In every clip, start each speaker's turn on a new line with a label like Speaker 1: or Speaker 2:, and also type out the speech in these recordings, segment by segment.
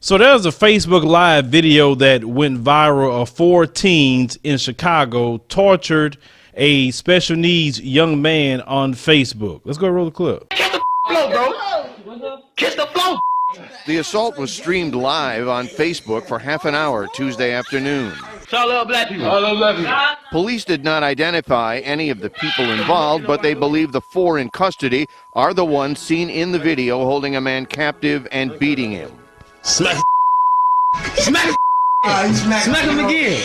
Speaker 1: So there's a Facebook Live video that went viral of 4 teens in Chicago tortured a special needs young man on Facebook. Let's go roll the clip.
Speaker 2: Kiss the flow, bro. Kiss the flow.
Speaker 3: The assault was streamed live on Facebook for half an hour Tuesday afternoon.
Speaker 2: So I love black people. I love black people.
Speaker 3: Police did not identify any of the people involved, but they believe the 4 in custody are the ones seen in the video holding a man captive and beating him.
Speaker 2: Smack. Smack. Smack him again.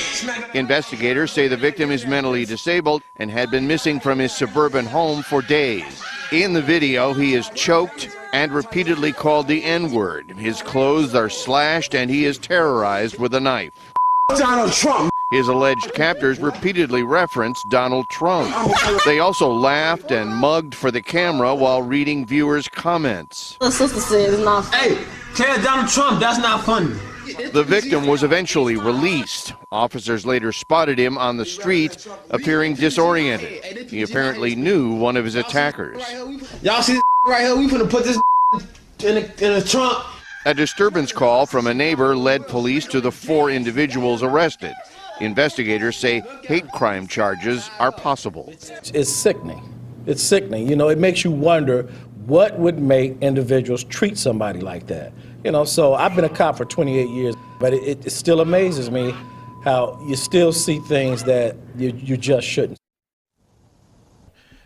Speaker 3: Investigators say the victim is mentally disabled and had been missing from his suburban home for days. In the video, he is choked and repeatedly called the N-word. His clothes are slashed and he is terrorized with a knife.
Speaker 4: Donald Trump.
Speaker 3: His alleged captors repeatedly referenced Donald Trump. They also laughed and mugged for the camera while reading viewers' comments.
Speaker 5: The sister said it's not.
Speaker 4: Hey, tell Donald Trump that's not funny.
Speaker 3: The victim was eventually released. Officers later spotted him on the street, appearing disoriented. He apparently knew one of his attackers.
Speaker 4: Y'all see this right here? We finna put this in a trunk.
Speaker 3: A disturbance call from a neighbor led police to the 4 individuals arrested. Investigators say hate crime charges are possible.
Speaker 6: It's sickening. It's sickening. You know, it makes you wonder what would make individuals treat somebody like that. You know, so I've been a cop for 28 years, but it still amazes me how you still see things that you just shouldn't.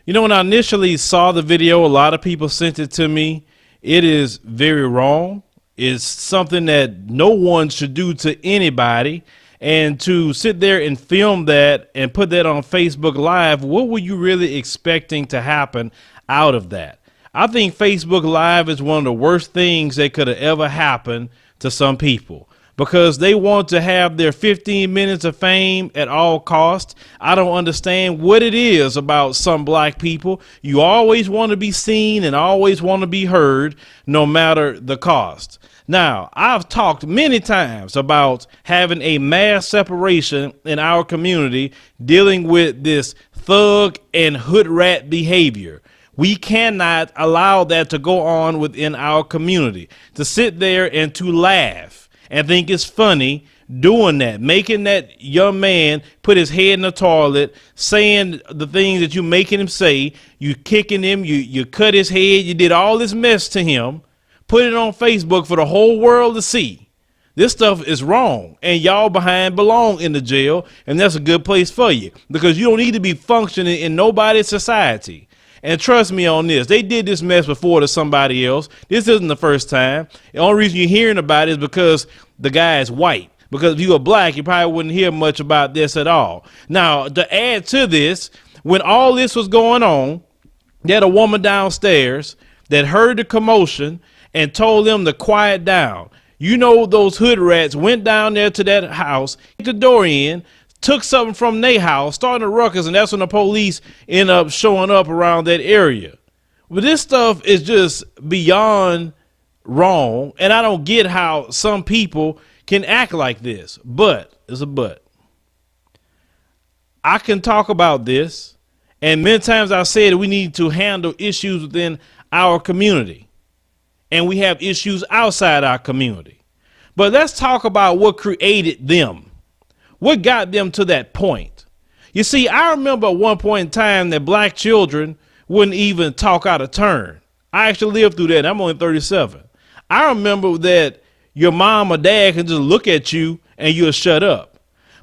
Speaker 1: You know, when I initially saw the video, a lot of people sent it to me. It is very wrong. It's something that no one should do to anybody. And to sit there and film that and put that on Facebook Live, what were you really expecting to happen out of that? I think Facebook Live is one of the worst things that could have ever happened to some people, because they want to have their 15 minutes of fame at all costs. I don't understand what it is about some black people. You always want to be seen and always want to be heard, no matter the cost. Now, I've talked many times about having a mass separation in our community dealing with this thug and hood rat behavior. We cannot allow that to go on within our community, to sit there and to laugh and think it's funny doing that, making that young man put his head in the toilet, saying the things that you're making him say, you kicking him, you cut his head, you did all this mess to him, put it on Facebook for the whole world to see. This stuff is wrong, and y'all behind belong in the jail, and that's a good place for you, because you don't need to be functioning in nobody's society. And trust me on this, they did this mess before to somebody else. This isn't the first time. The only reason you're hearing about it is because the guy is white. Because if you were black, you probably wouldn't hear much about this at all. Now, to add to this, when all this was going on, they had a woman downstairs that heard the commotion and told them to quiet down. You know, those hood rats went down there to that house, kicked the door in, took something from their house, started a ruckus, and that's when the police end up showing up around that area. But this stuff is just beyond wrong, and I don't get how some people can act like this. But, there's a but. I can talk about this, and many times I've said we need to handle issues within our community, and we have issues outside our community. But let's talk about what created them. What got them to that point? You see, I remember at one point in time that black children wouldn't even talk out of turn. I actually lived through that. I'm only 37. I remember that your mom or dad can just look at you and you'll shut up.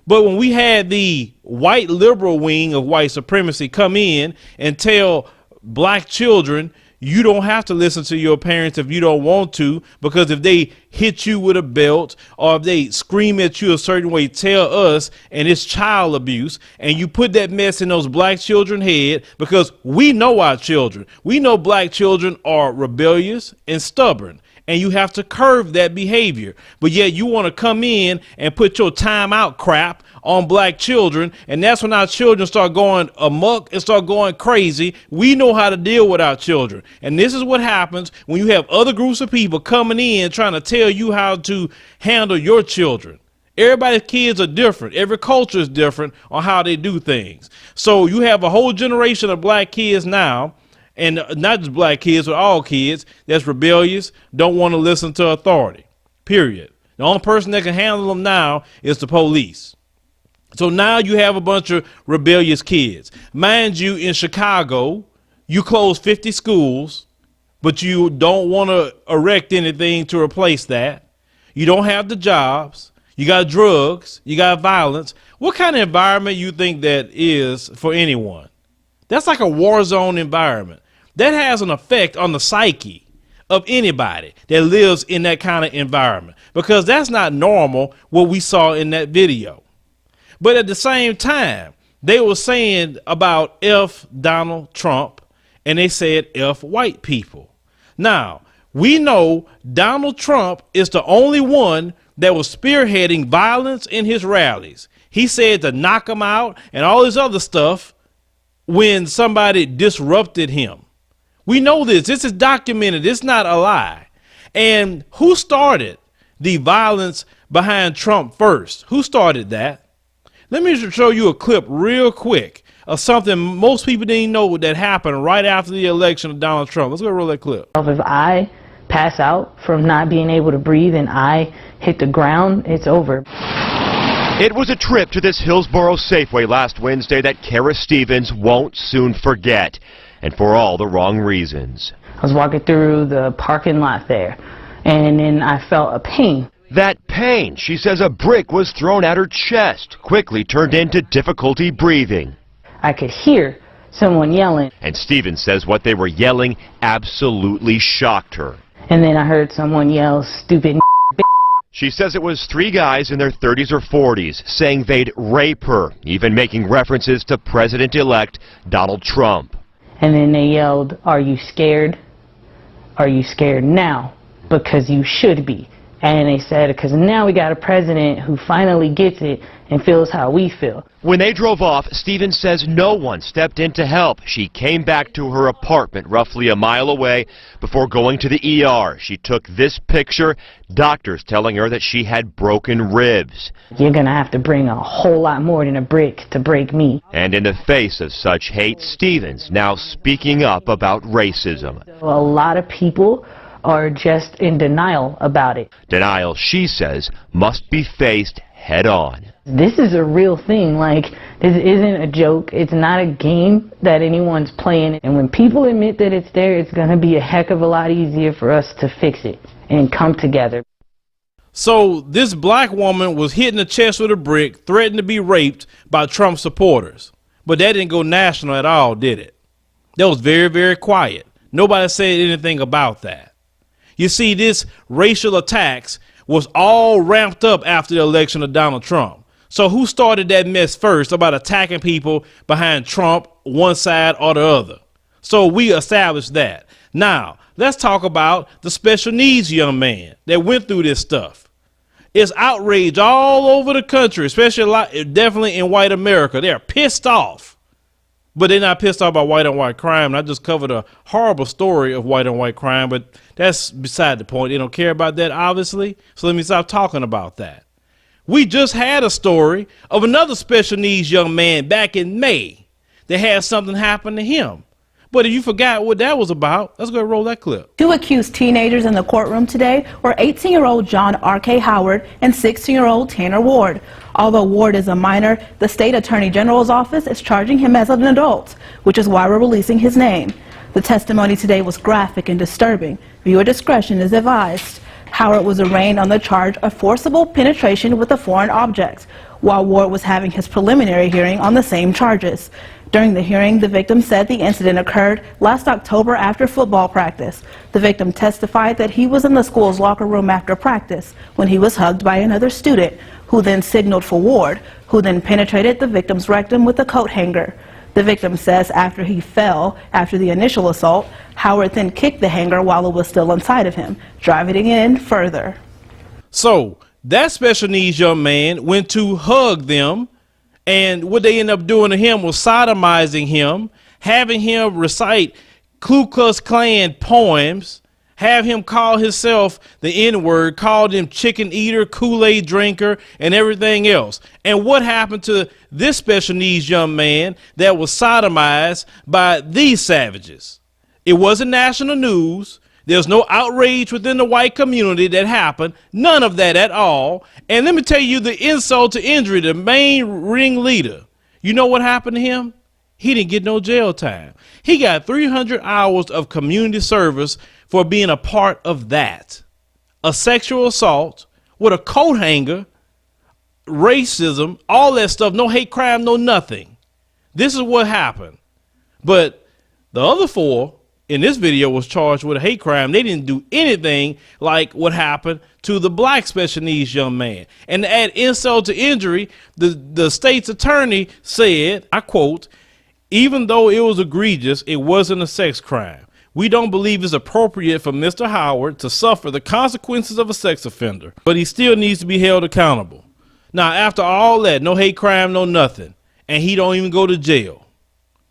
Speaker 1: But when we had the white liberal wing of white supremacy come in and tell black children, you don't have to listen to your parents if you don't want to, because if they hit you with a belt or if they scream at you a certain way, tell us, and it's child abuse. And you put that mess in those black children's head, because we know our children. We know black children are rebellious and stubborn, and you have to curb that behavior. But yet you want to come in and put your time out crap on black children, and that's when our children start going amok and start going crazy. We know how to deal with our children, and this is what happens when you have other groups of people coming in trying to tell you how to handle your children. Everybody's kids are different. Every culture is different on how they do things. So you have a whole generation of black kids now, and not just black kids, but all kids, that's rebellious, don't want to listen to authority, period. The only person that can handle them now is the police. So now you have a bunch of rebellious kids. Mind you, in Chicago, you close 50 schools, but you don't want to erect anything to replace that. You don't have the jobs. You got drugs. You got violence. What kind of environment you think that is for anyone? That's like a war zone environment. That has an effect on the psyche of anybody that lives in that kind of environment, because that's not normal what we saw in that video. But at the same time, they were saying about F Donald Trump, and they said F white people. Now, we know Donald Trump is the only one that was spearheading violence in his rallies. He said to knock him out and all this other stuff when somebody disrupted him. We know this. This is documented. It's not a lie. And who started the violence behind Trump first? Who started that? Let me show you a clip real quick of something most people didn't know that happened right after the election of Donald Trump. Let's go roll that clip.
Speaker 5: If I pass out from not being able to breathe and I hit the ground, it's over.
Speaker 7: It was a trip to this Hillsborough Safeway last Wednesday that Kara Stevens won't soon forget, and for all the wrong reasons.
Speaker 5: I was walking through the parking lot there, and then I felt a pain.
Speaker 7: That pain, she says a brick was thrown at her chest, quickly turned into difficulty breathing.
Speaker 5: I could hear someone yelling.
Speaker 7: And Stevens says what they were yelling absolutely shocked her.
Speaker 5: And then I heard someone yell, "Stupid."
Speaker 7: She says it was 3 guys in their 30s or 40s saying they'd rape her, even making references to President-elect Donald Trump.
Speaker 5: And then they yelled, "Are you scared? Are you scared now? Because you should be." And they said, because now we got a president who finally gets it and feels how we feel.
Speaker 7: When they drove off, Stevens says no one stepped in to help. She came back to her apartment roughly a mile away before going to the ER. She took this picture, doctors telling her that she had broken ribs.
Speaker 5: You're going to have to bring a whole lot more than a brick to break me.
Speaker 7: And in the face of such hate, Stevens now speaking up about racism.
Speaker 5: A lot of people are just in denial about it.
Speaker 7: Denial, she says, must be faced head on.
Speaker 5: This is a real thing. Like, this isn't a joke. It's not a game that anyone's playing. And when people admit that it's there, it's going to be a heck of a lot easier for us to fix it and come together.
Speaker 1: So this black woman was hit in the chest with a brick, threatened to be raped by Trump supporters. But that didn't go national at all, did it? That was very, very quiet. Nobody said anything about that. You see, this racial attacks was all ramped up after the election of Donald Trump. So who started that mess first about attacking people behind Trump, one side or the other? So we established that. Now, let's talk about the special needs young man that went through this stuff. It's outrage all over the country, especially definitely in white America. They're pissed off. But they're not pissed off by white on white crime. And I just covered a horrible story of white on white crime, but that's beside the point. They don't care about that, obviously. So let me stop talking about that. We just had a story of another special needs young man back in May that had something happen to him. But if you forgot what that was about, let's go roll that clip.
Speaker 8: 2 accused teenagers in the courtroom today were 18-year-old John R.K. Howard and 16-year-old Tanner Ward. Although Ward is a minor, the state attorney general's office is charging him as an adult, which is why we're releasing his name. The testimony today was graphic and disturbing. Viewer discretion is advised. Howard was arraigned on the charge of forcible penetration with a foreign object, while Ward was having his preliminary hearing on the same charges. During the hearing, the victim said the incident occurred last October after football practice. The victim testified that he was in the school's locker room after practice when he was hugged by another student, who then signaled for Ward, who then penetrated the victim's rectum with a coat hanger. The victim says after he fell after the initial assault, Howard then kicked the hanger while it was still inside of him, driving it in further.
Speaker 1: So that special needs young man went to hug them, and what they ended up doing to him was sodomizing him, having him recite Ku Klux Klan poems, have him call himself the N-word, called him chicken eater, Kool-Aid drinker, and everything else. And what happened to this special needs young man that was sodomized by these savages? It wasn't national news. There's no outrage within the white community that happened. None of that at all. And let me tell you the insult to injury, the main ringleader. You know what happened to him? He didn't get no jail time. He got 300 hours of community service for being a part of that. A sexual assault with a coat hanger, racism, all that stuff, no hate crime, no nothing. This is what happened. But the other 4 in this video was charged with a hate crime. They didn't do anything like what happened to the black special needs young man. And to add insult to injury, the state's attorney said, I quote, "Even though it was egregious, it wasn't a sex crime. We don't believe it's appropriate for Mr. Howard to suffer the consequences of a sex offender, but he still needs to be held accountable." Now, after all that, no hate crime, no nothing, and he don't even go to jail.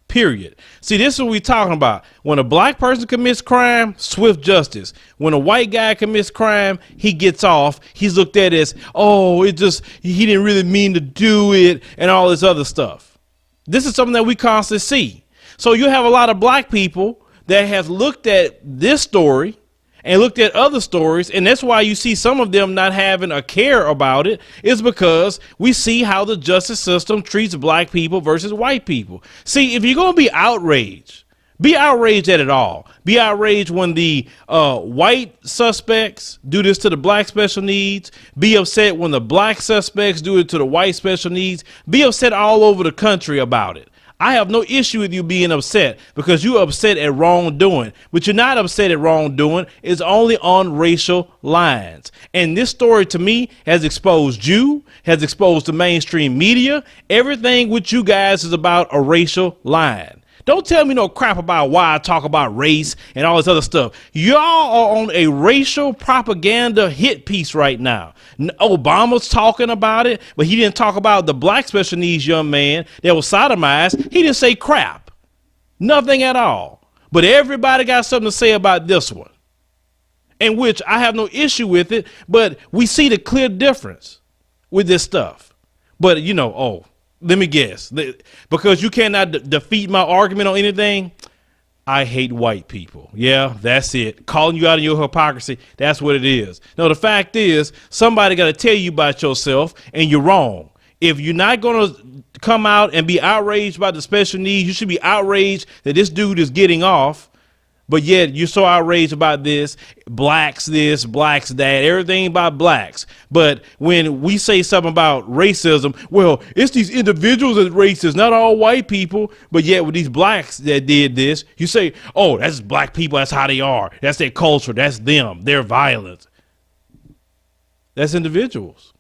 Speaker 1: Period. See, this is what we're talking about. When a black person commits crime, swift justice. When a white guy commits crime, he gets off. He's looked at as, oh, he didn't really mean to do it, and all this other stuff. This is something that we constantly see. So you have a lot of black people that have looked at this story and looked at other stories, and that's why you see some of them not having a care about it, is because we see how the justice system treats black people versus white people. See, if you're going to be outraged at it all. Be outraged when the white suspects do this to the black special needs. Be upset when the black suspects do it to the white special needs. Be upset all over the country about it. I have no issue with you being upset because you're upset at wrongdoing, but you're not upset at wrongdoing. It's only on racial lines. And this story to me has exposed you, has exposed the mainstream media. Everything with you guys is about a racial line. Don't tell me no crap about why I talk about race and all this other stuff. Y'all are on a racial propaganda hit piece right now. Obama's talking about it, but he didn't talk about the black special needs young man that was sodomized. He didn't say crap. Nothing at all. But everybody got something to say about this one, in which I have no issue with it, but we see the clear difference with this stuff. But, you know, let me guess, because you cannot defeat my argument on anything. I hate white people. Yeah, that's it. Calling you out of your hypocrisy. That's what it is. No, the fact is, somebody got to tell you about yourself, and you're wrong. If you're not going to come out and be outraged by the special needs, you should be outraged that this dude is getting off. But yet you're so outraged about this, blacks that, everything about blacks. But when we say something about racism, well, it's these individuals that are racist, not all white people. But yet with these blacks that did this, you say, oh, that's black people. That's how they are. That's their culture. That's them. They're violent. That's individuals.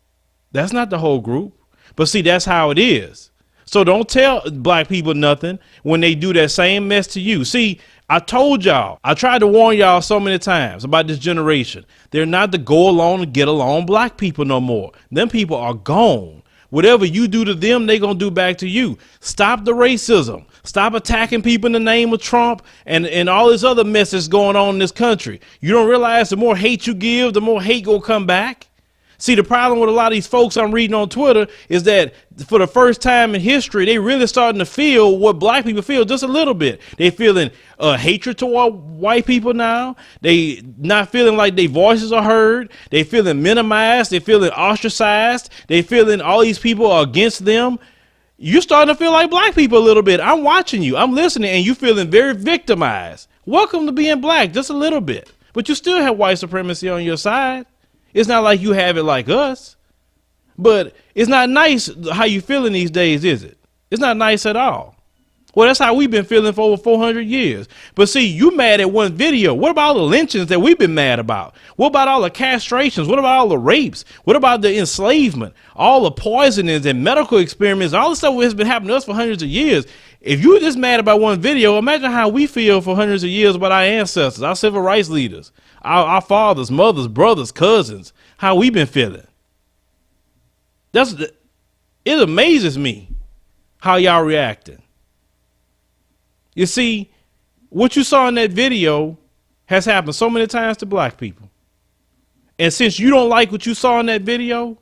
Speaker 1: That's not the whole group. But see, that's how it is. So don't tell black people nothing when they do that same mess to you. See, I told y'all, I tried to warn y'all so many times about this generation. They're not the go along and get along black people no more. Them people are gone. Whatever you do to them, they gonna do back to you. Stop the racism. Stop attacking people in the name of Trump and all this other mess that's going on in this country. You don't realize the more hate you give, the more hate gonna come back? See, the problem with a lot of these folks I'm reading on Twitter is that for the first time in history, they really starting to feel what black people feel just a little bit. They feeling hatred toward white people now. They not feeling like their voices are heard. They feeling minimized. They feeling ostracized. They feeling all these people are against them. You're starting to feel like black people a little bit. I'm watching you. I'm listening, and you feeling very victimized. Welcome to being black, just a little bit. But you still have white supremacy on your side. It's not like you have it like us, but it's not nice how you feeling these days, is it? It's not nice at all. Well, that's how we've been feeling for over 400 years. But see, you mad at one video. What about all the lynchings that we've been mad about? What about all the castrations? What about all the rapes? What about the enslavement? All the poisonings and medical experiments, all the stuff that has been happening to us for hundreds of years. If you were just mad about one video, imagine how we feel for hundreds of years about our ancestors, our civil rights leaders, our fathers, mothers, brothers, cousins, how we been feeling. It amazes me how y'all reacting. You see, what you saw in that video has happened so many times to black people. And since you don't like what you saw in that video,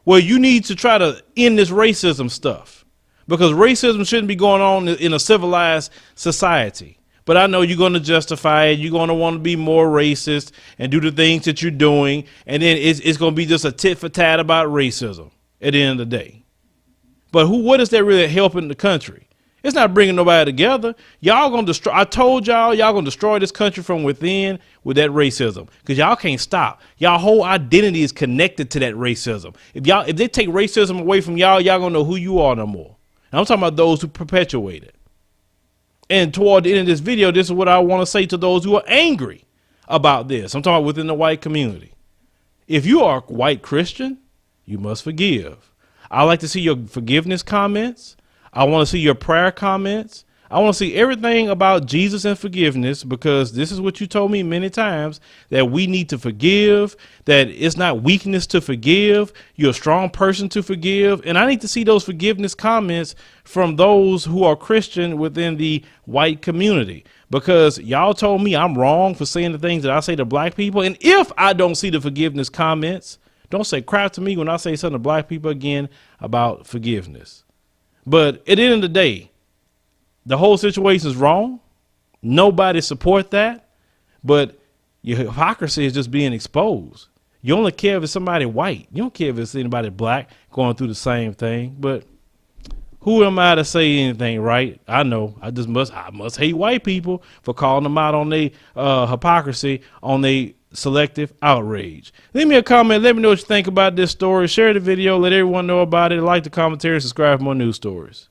Speaker 1: well, you need to try to end this racism stuff, because racism shouldn't be going on in a civilized society. But I know you're going to justify it. You're going to want to be more racist and do the things that you're doing. And then it's going to be just a tit for tat about racism at the end of the day. But what is that really helping the country? It's not bringing nobody together. Y'all going to destroy. I told y'all going to destroy this country from within with that racism, because y'all can't stop. Y'all whole identity is connected to that racism. If they take racism away from y'all going to know who you are no more. And I'm talking about those who perpetuate it. And toward the end of this video, this is what I want to say to those who are angry about this. I'm talking about within the white community. If you are a white Christian, you must forgive. I like to see your forgiveness comments. I want to see your prayer comments. I want to see everything about Jesus and forgiveness, because this is what you told me many times, that we need to forgive, that it's not weakness to forgive. You're a strong person to forgive. And I need to see those forgiveness comments from those who are Christian within the white community, because y'all told me I'm wrong for saying the things that I say to black people. And if I don't see the forgiveness comments, don't say crap to me when I say something to black people again about forgiveness. But at the end of the day, the whole situation is wrong. Nobody support that. But your hypocrisy is just being exposed. You only care if it's somebody white. You don't care if it's anybody black going through the same thing. But who am I to say anything, right? I know I must hate white people for calling them out on their hypocrisy, on their selective outrage. Leave me a comment. Let me know what you think about this story. Share the video. Let everyone know about it. Like the commentary. Subscribe for more news stories.